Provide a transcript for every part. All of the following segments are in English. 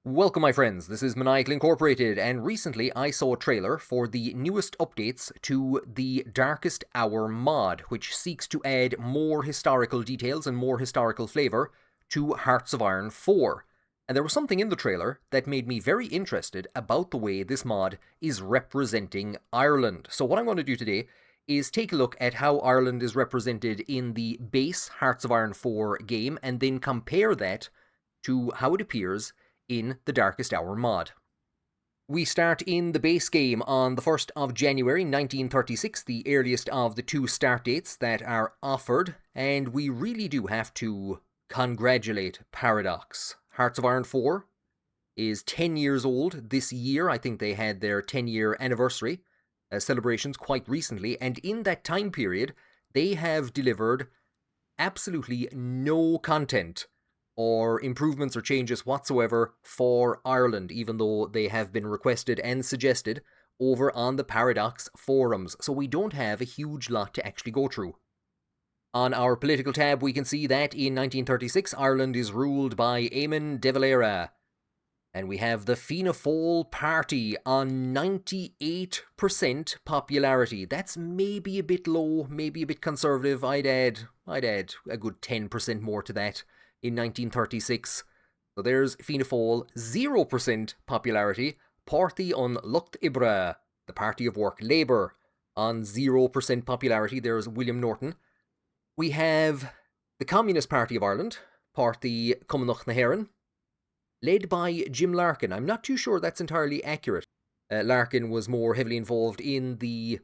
Welcome my friends, this is Maniacal Incorporated, and recently I saw a trailer for the newest updates to the Darkest Hour mod, which seeks to add more historical details and more historical flavour to Hearts of Iron 4. And there was something in the trailer that made me very interested about the way this mod is representing Ireland. So what I'm going to do today is take a look at how Ireland is represented in the base Hearts of Iron 4 game, and then compare that to how it appears in the Darkest Hour mod. We start in the base game on the 1st of January 1936, the earliest of the two start dates that are offered, and we really do have to congratulate Paradox. Hearts of Iron 4 is 10 years old this year. I think they had their 10-year anniversary celebrations quite recently, and in that time period, they have delivered absolutely no content or improvements or changes whatsoever for Ireland, even though they have been requested and suggested over on the Paradox forums, so we don't have a huge lot to actually go through. On our political tab, we can see that in 1936, Ireland is ruled by Eamon de Valera, and we have the Fianna Fáil party on 98% popularity. That's maybe a bit low, maybe a bit conservative. I'd add a good 10% more to that in 1936. So there's Fianna Fáil, 0% popularity. Páirtí an Lucht Ibre, the Party of Work Labour, on 0% popularity. There's William Norton. We have the Communist Party of Ireland, Páirtí Cumannach na hÉireann, led by Jim Larkin. I'm not too sure that's entirely accurate. Larkin was more heavily involved in the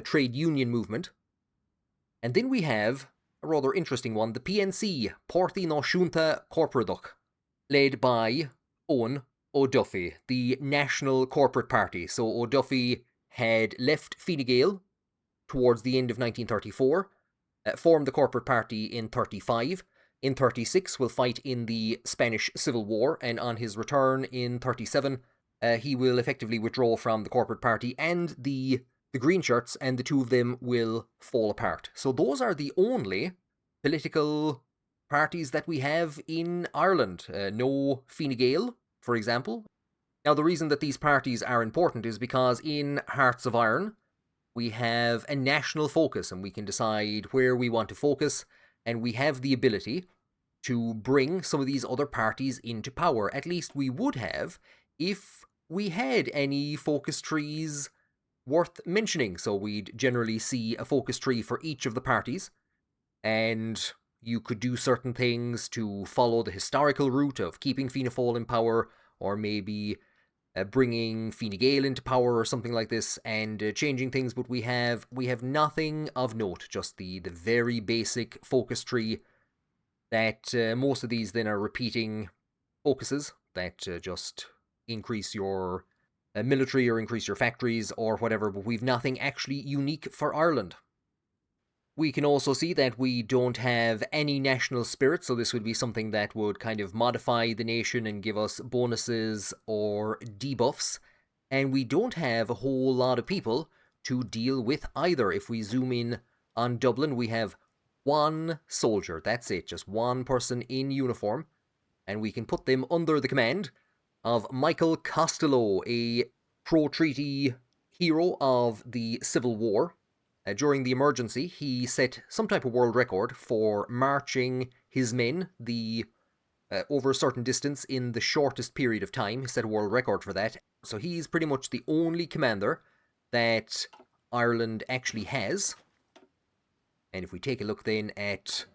trade union movement. And then we have a rather interesting one, the PNC, Páirtí Náisiúnta Corporadach, led by Owen O'Duffy, the National Corporate Party. So O'Duffy had left Fine Gael towards the end of 1934, formed the Corporate Party in 35. In 36, will fight in the Spanish Civil War, and on his return in 37, he will effectively withdraw from the Corporate Party and the Green Shirts, and the two of them will fall apart. So those are the only political parties that we have in Ireland. No Fine Gael, for example. Now, the reason that these parties are important is because in Hearts of Iron, we have a national focus, and we can decide where we want to focus, and we have the ability to bring some of these other parties into power. At least we would have if we had any focus trees worth mentioning. So we'd generally see a focus tree for each of the parties, and you could do certain things to follow the historical route of keeping Fianna Fáil in power, or maybe bringing Fine Gael into power or something like this, and changing things. But we have nothing of note, just the very basic focus tree that most of these then are repeating focuses that just increase your military or increase your factories or whatever, but we've nothing actually unique for Ireland. We can also see that we don't have any national spirit, so this would be something that would kind of modify the nation and give us bonuses or debuffs, and we don't have a whole lot of people to deal with either. If we zoom in on Dublin, we have one soldier, that's it, just one person in uniform, and we can put them under the command of Michael Costello, a pro-treaty hero of the Civil War. During the emergency, he set some type of world record for marching his men over a certain distance in the shortest period of time. He set a world record for that. So he's pretty much the only commander that Ireland actually has. And if we take a look then at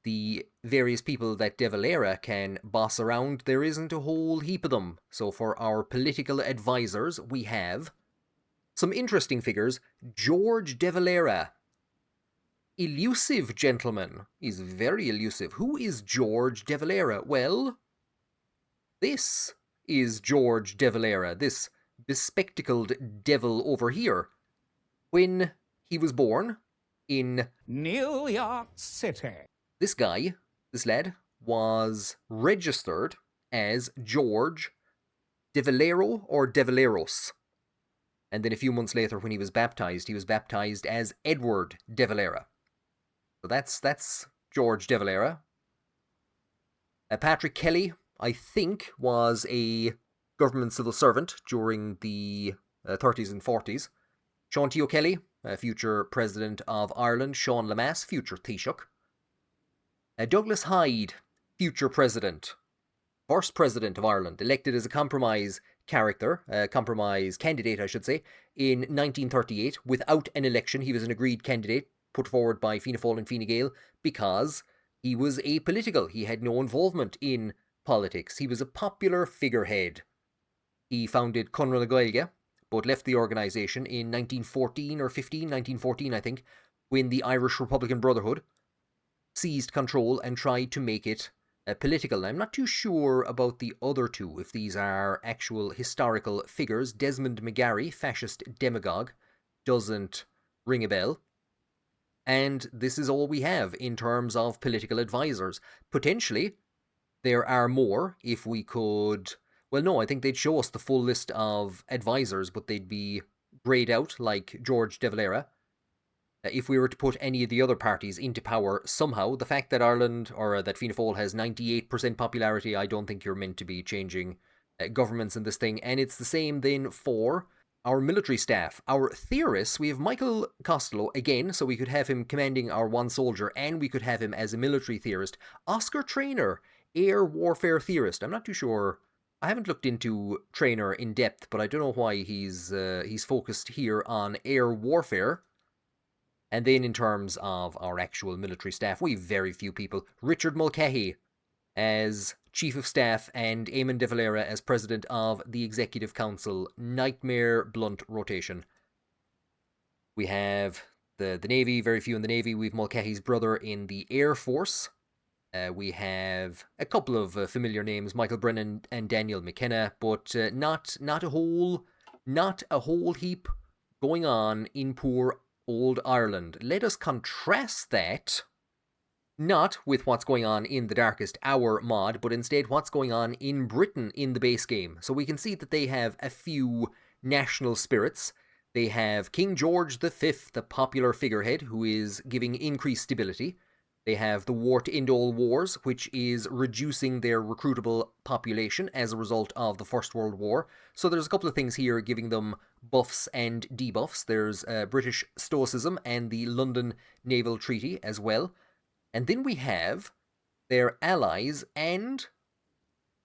the various people that De Valera can boss around, there isn't a whole heap of them. So for our political advisors, we have some interesting figures. George De Valera. Elusive gentleman. He's very elusive. Who is George De Valera? Well, this is George De Valera, this bespectacled devil over here. When he was born in New York City, this guy, this lad, was registered as George De Valero or De Valeros. And then a few months later, when he was baptized as Edward De Valera. So that's George De Valera. Patrick Kelly, I think, was a government civil servant during the 30s and 40s. Sean T. O'Kelly, future President of Ireland. Sean Lemass, future Taoiseach. Douglas Hyde, future President. First President of Ireland, elected as a compromise candidate, I should say, in 1938. Without an election, he was an agreed candidate put forward by Fianna Fáil and Fine Gael because he was apolitical. He had no involvement in politics. He was a popular figurehead. He founded Conradh na Gaeilge, but left the organisation in 1914, I think, when the Irish Republican Brotherhood seized control and tried to make it political. I'm not too sure about the other two, if these are actual historical figures. Desmond McGarry, fascist demagogue, doesn't ring a bell. And this is all we have in terms of political advisors. Potentially, there are more if we could... Well, no, I think they'd show us the full list of advisors, but they'd be greyed out, like George de Valera. If we were to put any of the other parties into power somehow, the fact that Ireland, or that Fianna Fáil has 98% popularity, I don't think you're meant to be changing governments in this thing. And it's the same then for our military staff. Our theorists, we have Michael Costello again, so we could have him commanding our one soldier, and we could have him as a military theorist. Oscar Traynor, air warfare theorist. I'm not too sure. I haven't looked into Traynor in depth, but I don't know why he's focused here on air warfare. And then in terms of our actual military staff, we have very few people. Richard Mulcahy as Chief of Staff and Eamon de Valera as President of the Executive Council. Nightmare blunt rotation. We have the Navy, very few in the Navy. We have Mulcahy's brother in the Air Force. We have a couple of familiar names, Michael Brennan and Daniel McKenna, but not a whole heap going on in poor old Ireland. Let us contrast that not with what's going on in the Darkest Hour mod, but instead what's going on in Britain in the base game. So we can see that they have a few national spirits. They have King George V, the popular figurehead, who is giving increased stability. They have the War to End All Wars, which is reducing their recruitable population as a result of the First World War. So there's a couple of things here giving them buffs and debuffs. There's British Stoicism and the London Naval Treaty as well. And then we have their allies and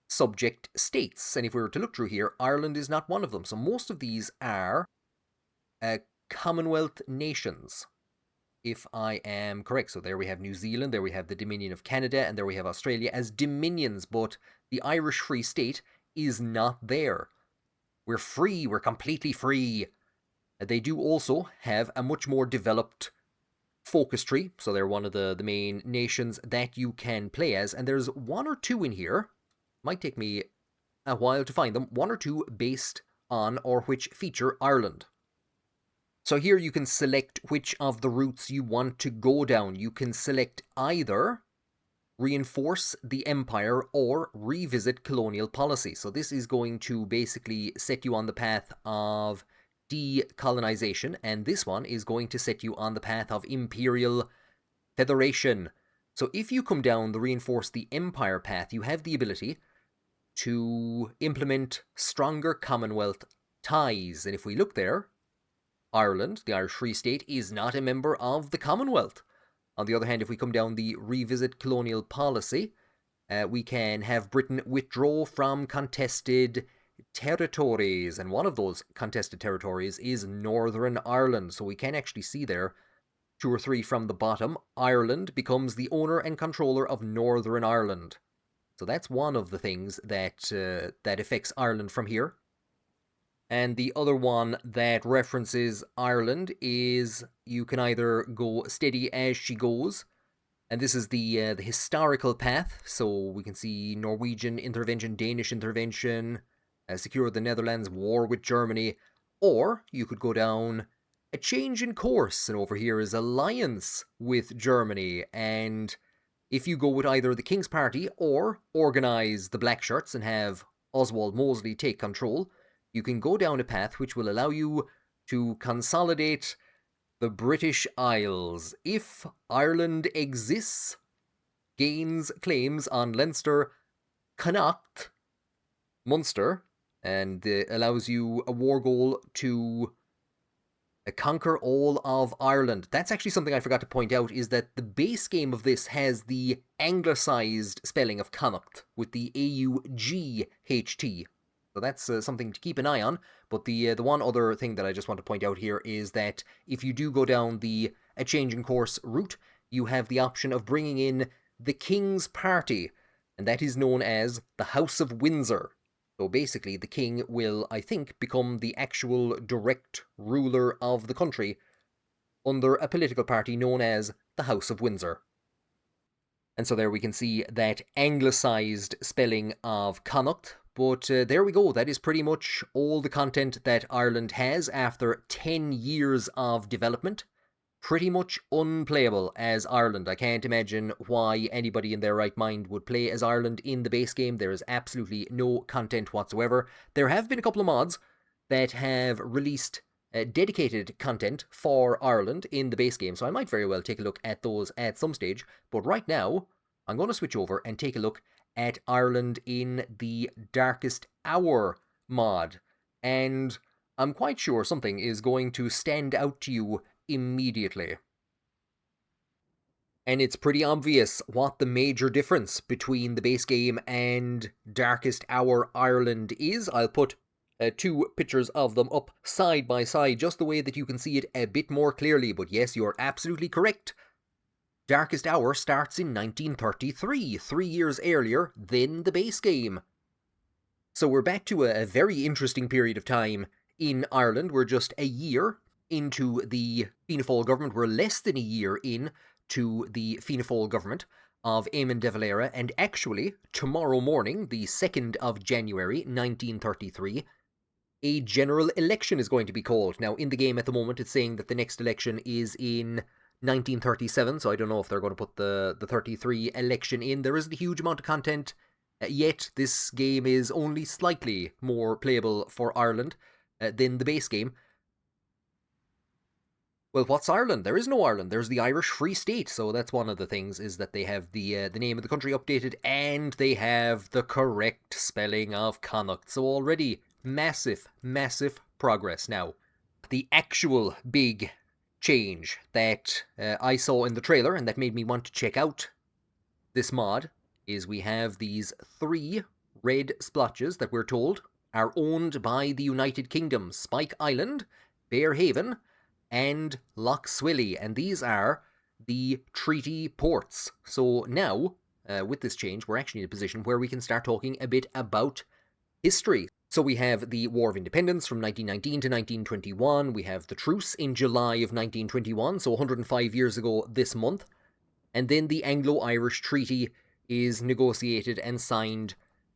subject states. And if we were to look through here, Ireland is not one of them. So most of these are Commonwealth nations, if I am correct. So there we have New Zealand, there we have the Dominion of Canada, and there we have Australia as dominions, but the Irish Free State is not there. We're free, we're completely free. They do also have a much more developed focus tree, so they're one of the main nations that you can play as, and there's one or two in here, might take me a while to find them, one or two based on or which feature Ireland. So here you can select which of the routes you want to go down. You can select either reinforce the empire or revisit colonial policy. So this is going to basically set you on the path of decolonization, and this one is going to set you on the path of imperial federation. So if you come down the reinforce the empire path, you have the ability to implement stronger Commonwealth ties. And if we look there, Ireland, the Irish Free State, is not a member of the Commonwealth. On the other hand, if we come down the revisit colonial policy, we can have Britain withdraw from contested territories, and one of those contested territories is Northern Ireland. So we can actually see there, 2 or 3 from the bottom, Ireland becomes the owner and controller of Northern Ireland. So that's one of the things that affects Ireland from here. And the other one that references Ireland is you can either go steady as she goes, and this is the historical path. So we can see Norwegian intervention, Danish intervention, secure the Netherlands, war with Germany, or you could go down a change in course, and over here is alliance with Germany. And if you go with either the King's Party or organise the Black Shirts and have Oswald Mosley take control, you can go down a path which will allow you to consolidate the British Isles. If Ireland exists, gains claims on Leinster, Connacht, Munster, and allows you a war goal to conquer all of Ireland. That's actually something I forgot to point out, is that the base game of this has the anglicised spelling of Connacht with the AUGHT. So that's something to keep an eye on. But the one other thing that I just want to point out here is that if you do go down the a changing course route, you have the option of bringing in the King's Party, and that is known as the House of Windsor. So basically, the king will, I think, become the actual direct ruler of the country under a political party known as the House of Windsor. And so there we can see that anglicised spelling of Connacht. But there we go, that is pretty much all the content that Ireland has after 10 years of development. Pretty much unplayable as Ireland. I can't imagine why anybody in their right mind would play as Ireland in the base game. There is absolutely no content whatsoever. There have been a couple of mods that have released dedicated content for Ireland in the base game, so I might very well take a look at those at some stage. But right now, I'm going to switch over and take a look at Ireland in the Darkest Hour mod. And I'm quite sure something is going to stand out to you immediately. And it's pretty obvious what the major difference between the base game and Darkest Hour Ireland is. I'll put two pictures of them up side by side, just the way that you can see it a bit more clearly. But yes, you're absolutely correct. Darkest Hour starts in 1933, 3 years earlier than the base game. So we're back to a very interesting period of time in Ireland. We're just a year into the Fianna Fáil government. We're less than a year in to the Fianna Fáil government of Eamon de Valera, and actually, tomorrow morning, the 2nd of January 1933, a general election is going to be called. Now, in the game at the moment, it's saying that the next election is in 1937, so I don't know if they're going to put the 33 election in. There isn't a huge amount of content yet. This game is only slightly more playable for Ireland than the base game. Well, what's Ireland? There is no Ireland. There's the Irish Free State. So that's one of the things, is that they have the name of the country updated, and they have the correct spelling of Connacht. So already massive, massive progress. Now, the actual big change that I saw in the trailer and that made me want to check out this mod is we have these 3 red splotches that we're told are owned by the United Kingdom: Spike Island, Bearhaven, and Lough Swilly, and these are the treaty ports. So now, with this change, we're actually in a position where we can start talking a bit about history. So we have the War of Independence from 1919 to 1921, we have the truce in July of 1921, so 105 years ago this month, and then the Anglo-Irish Treaty is negotiated and signed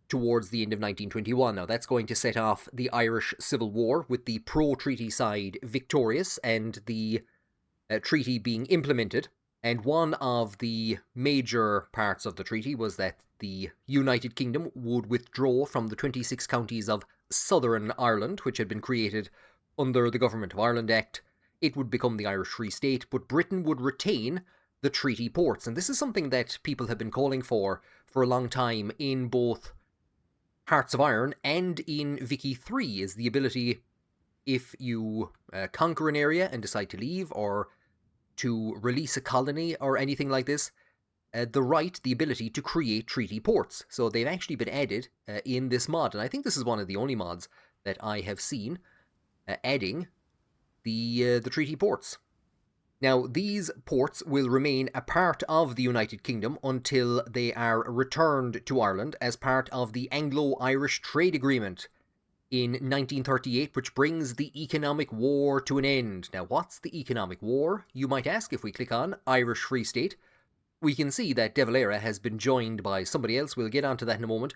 towards the end of 1921. Now, that's going to set off the Irish Civil War, with the pro-treaty side victorious and the treaty being implemented. And one of the major parts of the treaty was that the United Kingdom would withdraw from the 26 counties of Southern Ireland, which had been created under the Government of Ireland Act. It would become the Irish Free State, but Britain would retain the treaty ports. And this is something that people have been calling for a long time in both Hearts of Iron and in Vicky 3, is the ability, if you conquer an area and decide to leave, or to release a colony or anything like this, the ability to create treaty ports. So they've actually been added in this mod, and I think this is one of the only mods that I have seen adding the treaty ports. Now, these ports will remain a part of the United Kingdom until they are returned to Ireland as part of the Anglo-Irish Trade Agreement in 1938, which brings the economic war to an end. Now, what's the economic war, you might ask? If we click on Irish Free State, we can see that De Valera has been joined by somebody else. We'll get onto that in a moment.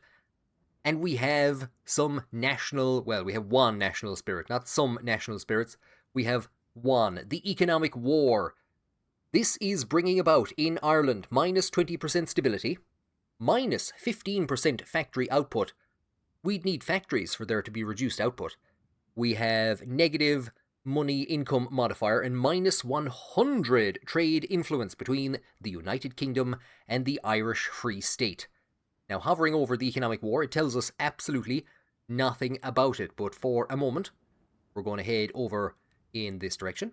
And we have some national, well, we have one national spirit, not some national spirits. We have one, the economic war. This is bringing about in Ireland minus 20% stability, minus 15% factory output. We'd need factories for there to be reduced output. We have negative money income modifier and minus 100 trade influence between the United Kingdom and the Irish Free State. Now, hovering over the economic war, it tells us absolutely nothing about it. But for a moment, we're going to head over in this direction.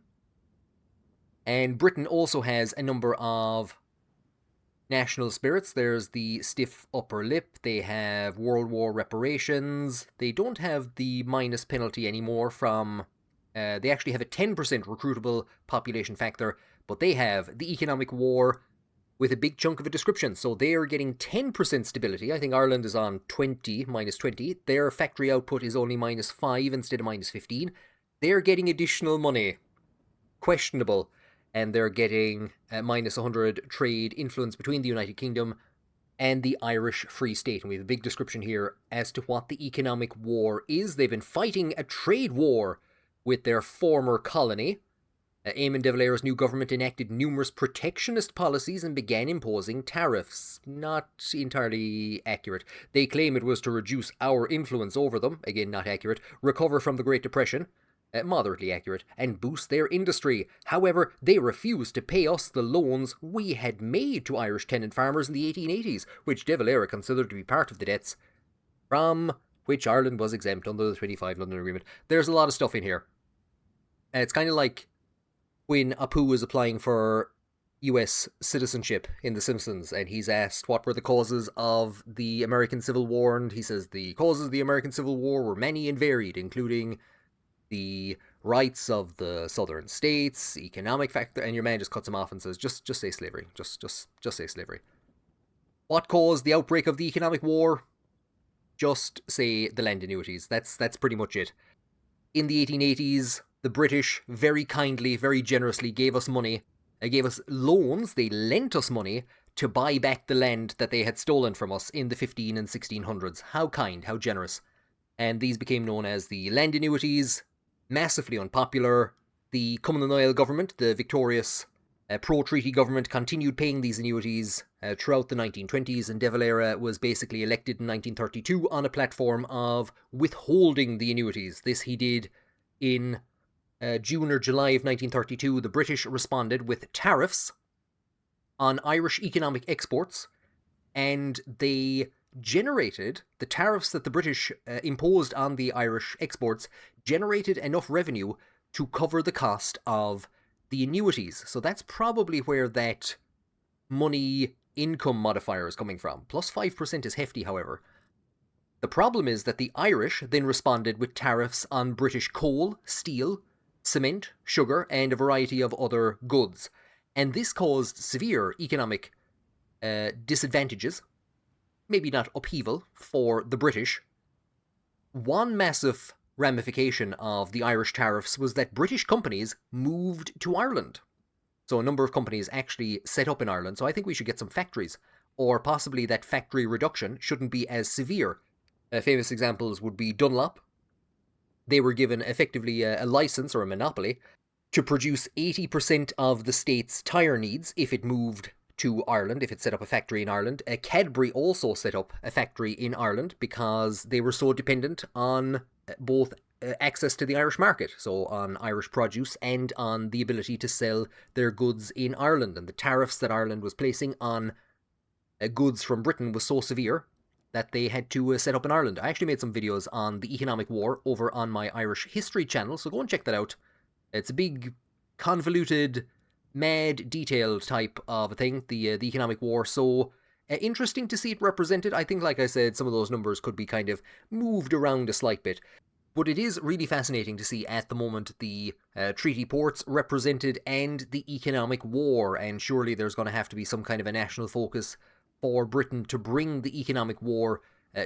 And Britain also has a number of national spirits. There's the stiff upper lip. They have World War reparations. They don't have the minus penalty anymore from... they actually have a 10% recruitable population factor, but they have the economic war with a big chunk of a description. So they're getting 10% stability. I think Ireland is on 20, minus 20. Their factory output is only minus 5 instead of minus 15. They're getting additional money. Questionable. And they're getting minus 100 trade influence between the United Kingdom and the Irish Free State. And we have a big description here as to what the economic war is. They've been fighting a trade war with their former colony. Eamon de Valera's new government enacted numerous protectionist policies and began imposing tariffs. Not entirely accurate. They claim it was to reduce our influence over them. Again, not accurate. Recover from the Great Depression. Moderately accurate, and boost their industry. However, they refused to pay us the loans we had made to Irish tenant farmers in the 1880s, which de Valera considered to be part of the debts from which Ireland was exempt under the 25 London Agreement. There's a lot of stuff in here. It's kind of like when Apu is applying for US citizenship in The Simpsons, and he's asked what were the causes of the American Civil War, and he says the causes of the American Civil War were many and varied, including the rights of the southern states, economic factor, and your man just cuts him off and says, just say slavery. Just say slavery. What caused the outbreak of the economic war? Just say the land annuities. That's pretty much it. In the 1880s, the British very kindly, very generously gave us money. Gave us loans. They lent us money to buy back the land that they had stolen from us in the 15 and 1600s. How kind, how generous. And these became known as the land annuities. Massively unpopular. The Cumann na nGaedheal government, the victorious pro-treaty government, continued paying these annuities throughout the 1920s, and de Valera was basically elected in 1932 on a platform of withholding the annuities. This he did in June or July of 1932. The British responded with tariffs on Irish economic exports, and they generated, the tariffs that the British imposed on the Irish exports generated enough revenue to cover the cost of the annuities. So that's probably where that money income modifier is coming from. Plus 5% is hefty, however. The problem is that the Irish then responded with tariffs on British coal, steel, cement, sugar, and a variety of other goods. And this caused severe economic disadvantages, maybe not upheaval, for the British. One massive ramification of the Irish tariffs was that British companies moved to Ireland. So a number of companies actually set up in Ireland, so I think we should get some factories. Or possibly that factory reduction shouldn't be as severe. Famous examples would be Dunlop. They were given effectively a license or a monopoly to produce 80% of the state's tyre needs if it moved to Ireland, if it set up a factory in Ireland. Cadbury also set up a factory in Ireland because they were so dependent on both access to the Irish market, so on Irish produce, and on the ability to sell their goods in Ireland. And the tariffs that Ireland was placing on goods from Britain was so severe that they had to set up in Ireland. I actually made some videos on the economic war over on my Irish history channel, so go and check that out. It's a big, convoluted, mad, detailed type of a thing, the economic war, so interesting to see it represented. I think, like I said, some of those numbers could be kind of moved around a slight bit. But it is really fascinating to see at the moment the treaty ports represented and the economic war, and surely there's going to have to be some kind of a national focus for Britain to bring the economic war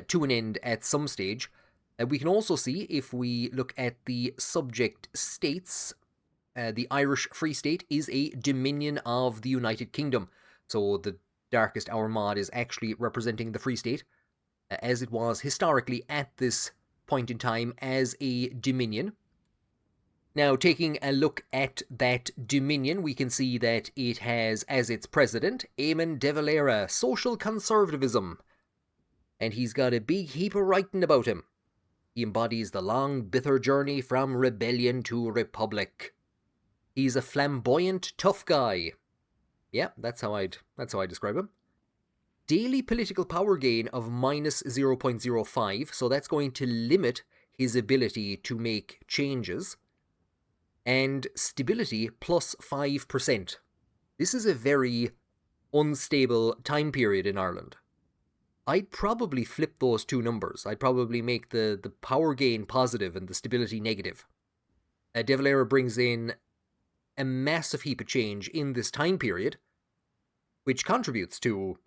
to an end at some stage. We can also see, if we look at the subject states, the Irish Free State is a dominion of the United Kingdom. So the darkest hour mod is actually representing the Free State, as it was historically at this point in time as a dominion. Now, taking a look at that dominion, we can see that it has as its president Eamon de Valera, social conservatism. And he's got a big heap of writing about him. He embodies the long, bitter journey from rebellion to republic. He's a flamboyant, tough guy. Yeah, that's how I'd describe him. daily political power gain of minus 0.05, so that's going to limit his ability to make changes, and stability plus 5%. This is a very unstable time period in Ireland. I'd probably flip those two numbers. I'd probably make the power gain positive and the stability negative. De Valera brings in a massive heap of change in this time period, which contributes to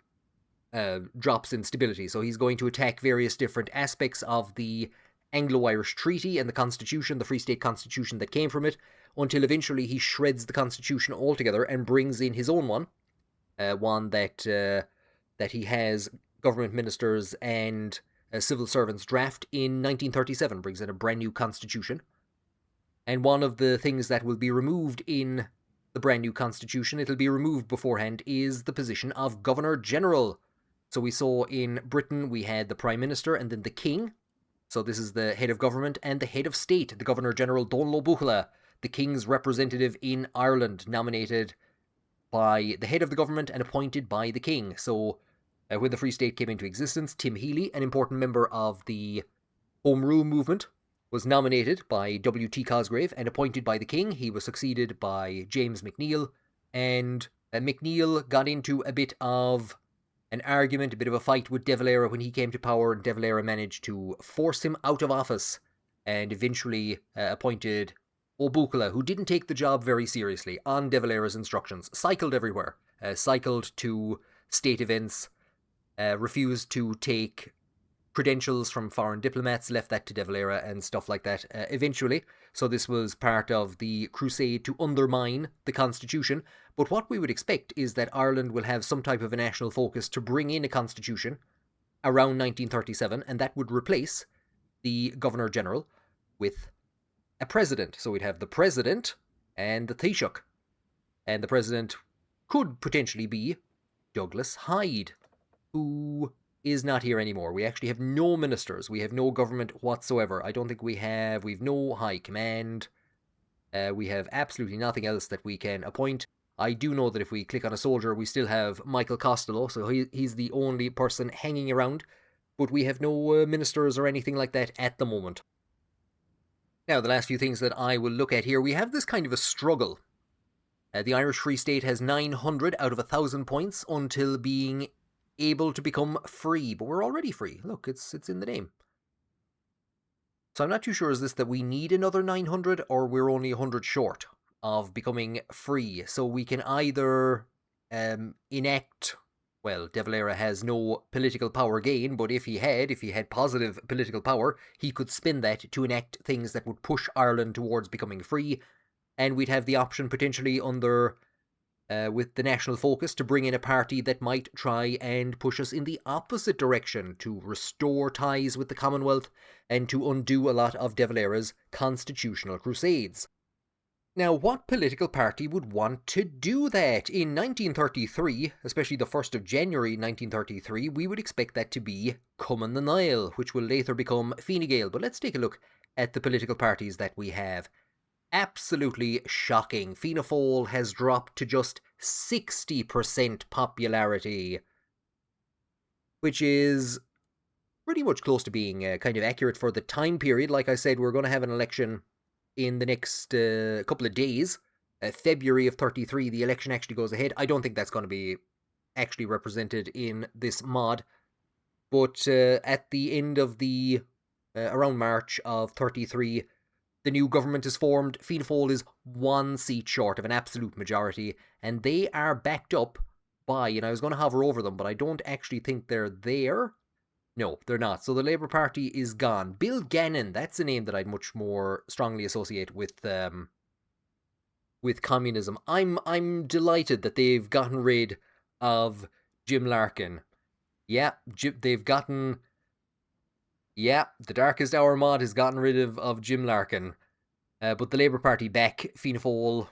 drops in stability. So he's going to attack various different aspects of the Anglo-Irish Treaty and the Constitution, the Free State Constitution that came from it, until eventually he shreds the Constitution altogether and brings in his own one, one that he has government ministers and civil servants draft in 1937, brings in a brand new constitution. And one of the things that will be removed in the brand new constitution, it'll be removed beforehand, is the position of Governor General. So we saw in Britain we had the Prime Minister and then the King. So this is the head of government and the head of state, the Governor General Donlo Buchla, the King's representative in Ireland, nominated by the head of the government and appointed by the King. So when the Free State came into existence, Tim Healy, an important member of the Home Rule movement, was nominated by W.T. Cosgrave and appointed by the King. He was succeeded by James McNeill, and McNeill got into a bit of an argument, a bit of a fight with De Valera when he came to power, and De Valera managed to force him out of office and eventually appointed O'Buchla, who didn't take the job very seriously, on De Valera's instructions, cycled everywhere, cycled to state events, refused to take credentials from foreign diplomats, left that to De Valera and stuff like that eventually. So this was part of the crusade to undermine the constitution. But what we would expect is that Ireland will have some type of a national focus to bring in a constitution around 1937, and that would replace the Governor General with a president. So we'd have the president and the Taoiseach. And the president could potentially be Douglas Hyde, who is not here anymore. We actually have no ministers. We have no government whatsoever. I don't think we've no high command. We have absolutely nothing else that we can appoint. I do know that if we click on a soldier, we still have Michael Costello, so he's the only person hanging around, but we have no ministers or anything like that at the moment. Now, the last few things that I will look at here, we have this kind of a struggle. The Irish Free State has 900 out of 1,000 points until being able to become free, but we're already free. Look, it's in the name. So I'm not too sure, is this that we need another 900 or we're only 100 short of becoming free? So we can either enact, well, De Valera has no political power gain, but if he had positive political power, he could spend that to enact things that would push Ireland towards becoming free, and we'd have the option potentially under with the national focus to bring in a party that might try and push us in the opposite direction, to restore ties with the Commonwealth and to undo a lot of De Valera's constitutional crusades. Now, what political party would want to do that? In 1933, especially the 1st of January 1933, we would expect that to be Cumann na nGaedheal, which will later become Fine Gael. But let's take a look at the political parties that we have. Absolutely shocking. Fianna Fáil has dropped to just 60% popularity, which is pretty much close to being kind of accurate for the time period. Like I said, we're going to have an election in the next couple of days. February of 33, the election actually goes ahead. I don't think that's going to be actually represented in this mod, but at the end of the around March of 33, the new government is formed. Fianna Fáil is 1 seat short of an absolute majority, and they are backed up by, and I was going to hover over them, but I don't actually think they're there. No, they're not. So the Labour Party is gone. Bill Gannon, that's a name that I'd much more strongly associate with communism. I'm delighted that they've gotten rid of Jim Larkin. Yeah, the Darkest Hour mod has gotten rid of Jim Larkin. But the Labour Party back, Fianna Fáil,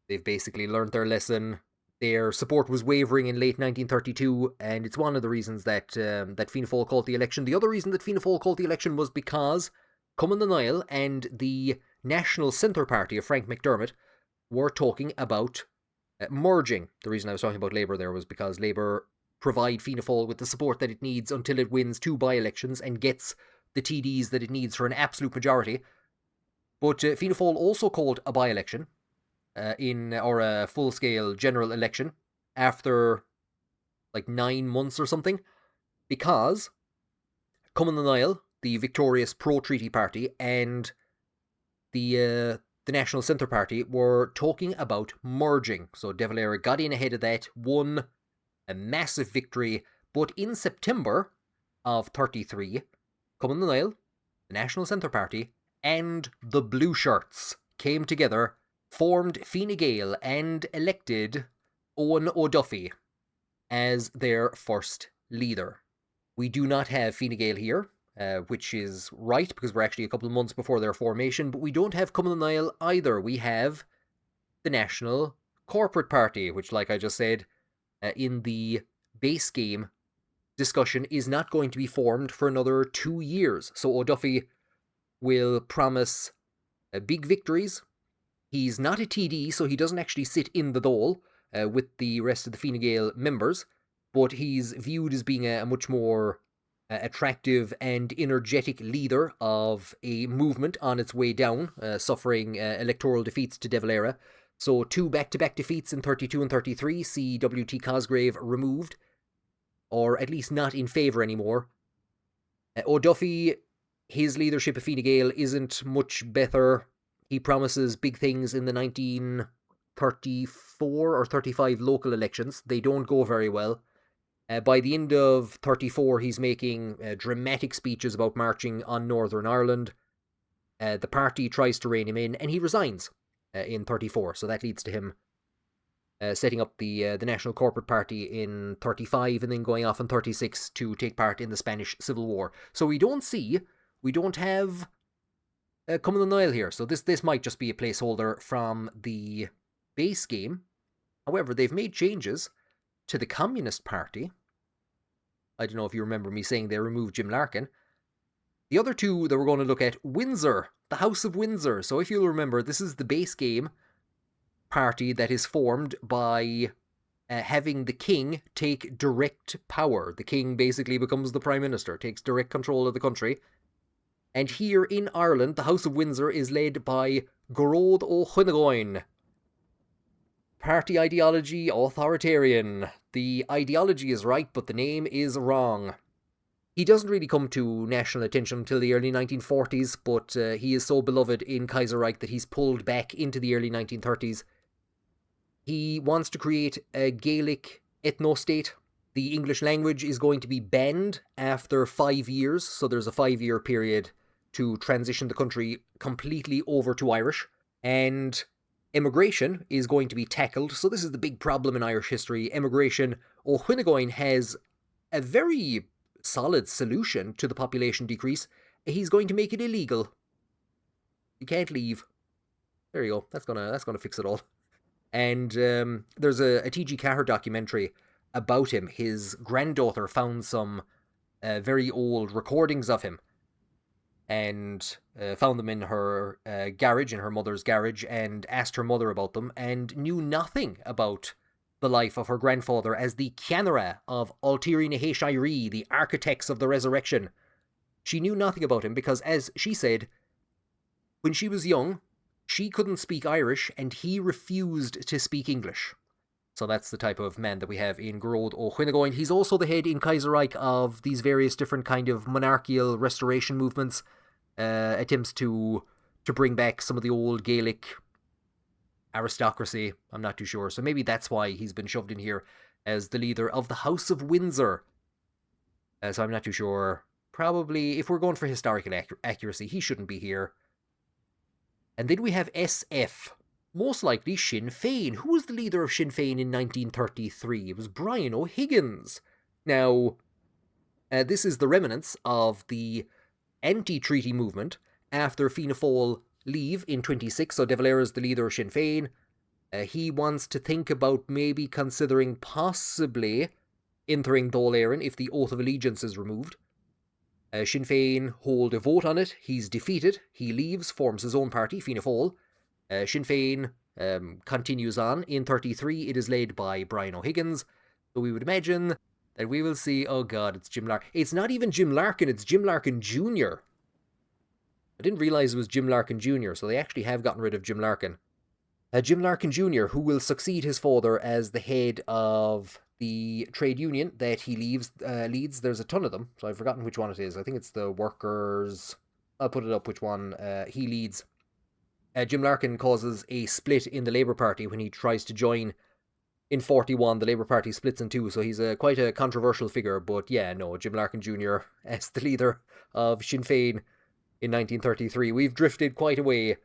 they've basically learned their lesson. Their support was wavering in late 1932, and it's one of the reasons that Fianna Fáil called the election. The other reason that Fianna Fáil called the election was because Cumann na nGaedheal and the National Centre Party of Frank McDermott were talking about merging. The reason I was talking about Labour there was because Labour provide Fianna Fáil with the support that it needs until it wins 2 by-elections and gets the TDs that it needs for an absolute majority. But Fianna Fáil also called a by-election or a full-scale general election after like 9 months or something, because Cumann na nGaedheal, the victorious pro-treaty party, and the National Centre Party were talking about merging. So De Valera got in ahead of that, won a massive victory, but in September of 33, Cumann na nGaedheal, the National Centre Party, and the Blue Shirts came together, formed Fine Gael, and elected Owen O'Duffy as their first leader. We do not have Fine Gael here, which is right, because we're actually a couple of months before their formation, but we don't have Cumann na nGaedheal either. We have the National Corporate Party, which, like I just said, in the base game discussion, is not going to be formed for another 2 years. So O'Duffy will promise big victories. He's not a TD, so he doesn't actually sit in the Dáil with the rest of the Fine Gael members, but he's viewed as being a much more attractive and energetic leader of a movement on its way down, suffering electoral defeats to De Valera. So 2 back-to-back defeats in 32 and 33 see W.T. Cosgrave removed, or at least not in favour anymore. O'Duffy, his leadership of Fine Gael isn't much better. He promises big things in the 1934 or 35 local elections. They don't go very well. By the end of 34, he's making dramatic speeches about marching on Northern Ireland. The party tries to rein him in, and he resigns in 34. So that leads to him setting up the National Corporate Party in 35, and then going off in 36 to take part in the Spanish Civil War. So we don't have Cumann na nGaedheal here. So this might just be a placeholder from the base game. However, they've made changes to the Communist Party. I don't know if you remember me saying they removed Jim Larkin. The other two that we're going to look at, Windsor, the House of Windsor. So if you'll remember, this is the base game party that is formed by having the king take direct power. The king basically becomes the prime minister, takes direct control of the country. And here in Ireland, the House of Windsor is led by Gearóid Ó Chuineáin. Party ideology, authoritarian. The ideology is right, but the name is wrong. He doesn't really come to national attention until the early 1940s, but he is so beloved in Kaiserreich that he's pulled back into the early 1930s. He wants to create a Gaelic ethno-state. The English language is going to be banned after 5 years, so there's a 5-year period to transition the country completely over to Irish. And immigration is going to be tackled. So this is the big problem in Irish history. Immigration. Ó Chuineáin has a very solid solution to the population decrease. He's going to make it illegal. You can't leave. There you go. That's gonna fix it all. And there's a T.G. Carr documentary about him. His granddaughter found some very old recordings of him, and found them in her garage, in her mother's garage, and asked her mother about them, and knew nothing about the life of her grandfather as the Ceannara of Ultiri na HOI4, the architects of the resurrection. She knew nothing about him because, as she said, when she was young, she couldn't speak Irish, and he refused to speak English. So that's the type of man that we have in Gearóid Ó Chuineáin. He's also the head in Kaiserreich of these various different kind of monarchical restoration movements, attempts to bring back some of the old Gaelic aristocracy. I'm not too sure. So maybe that's why he's been shoved in here as the leader of the House of Windsor. So I'm not too sure. Probably, if we're going for historical accuracy, he shouldn't be here. And then we have SF. Most likely Sinn Féin. Who was the leader of Sinn Féin in 1933? It was Brian O'Higgins. Now, this is the remnants of the anti-treaty movement after Fianna Fáil leave in 26. So De Valera is the leader of Sinn Féin. He wants to think about maybe considering possibly entering Dáil Éireann if the Oath of Allegiance is removed. Sinn Féin hold a vote on it. He's defeated. He leaves, forms his own party, Fianna Fáil. Sinn Féin continues on. In 33, it is led by Brian O'Higgins. So we would imagine that we will see. Oh god, it's Jim Larkin. It's not even Jim Larkin, it's Jim Larkin Jr. I didn't realize it was Jim Larkin Jr., so they actually have gotten rid of Jim Larkin. Jim Larkin Jr., who will succeed his father as the head of the trade union that he leads. There's a ton of them, so I've forgotten which one it is. I think it's the workers. I'll put it up which one he leads. Jim Larkin causes a split in the Labour Party when he tries to join. In 41, the Labour Party splits in two, so he's quite a controversial figure. But yeah, no, Jim Larkin Jr. as the leader of Sinn Féin in 1933. We've drifted quite a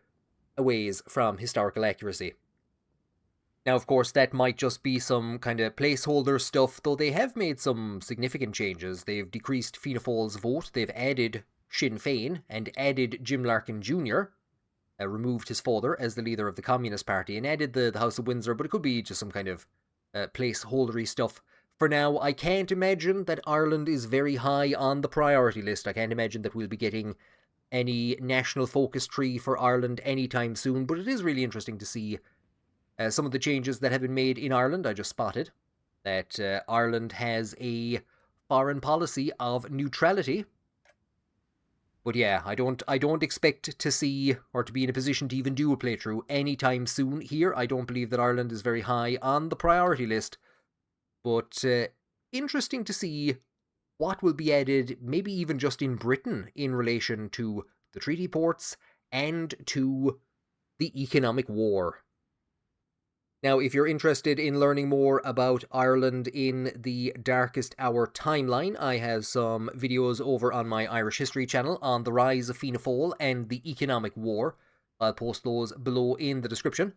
ways from historical accuracy. Now, of course, that might just be some kind of placeholder stuff, though they have made some significant changes. They've decreased Fianna Fáil's vote, they've added Sinn Féin, and added Jim Larkin Jr., removed his father as the leader of the Communist Party, and added the House of Windsor, but it could be just some kind of placeholdery stuff. For now, I can't imagine that Ireland is very high on the priority list. I can't imagine that we'll be getting any national focus tree for Ireland anytime soon, but it is really interesting to see some of the changes that have been made in Ireland. I just spotted that Ireland has a foreign policy of neutrality. But yeah, I don't expect to see or to be in a position to even do a playthrough anytime soon here. I don't believe that Ireland is very high on the priority list. But interesting to see what will be added, maybe even just in Britain, in relation to the treaty ports and to the economic war. Now, if you're interested in learning more about Ireland in the Darkest Hour timeline, I have some videos over on my Irish History channel on the rise of Fianna Fáil and the economic war. I'll post those below in the description.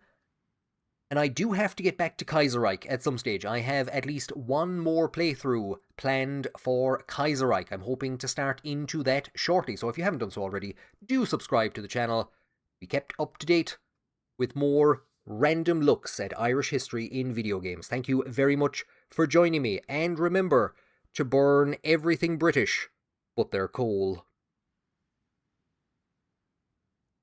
And I do have to get back to Kaiserreich at some stage. I have at least one more playthrough planned for Kaiserreich. I'm hoping to start into that shortly. So if you haven't done so already, do subscribe to the channel. Be kept up to date with more random looks at Irish history in video games. Thank you very much for joining me. And remember to burn everything British but their coal.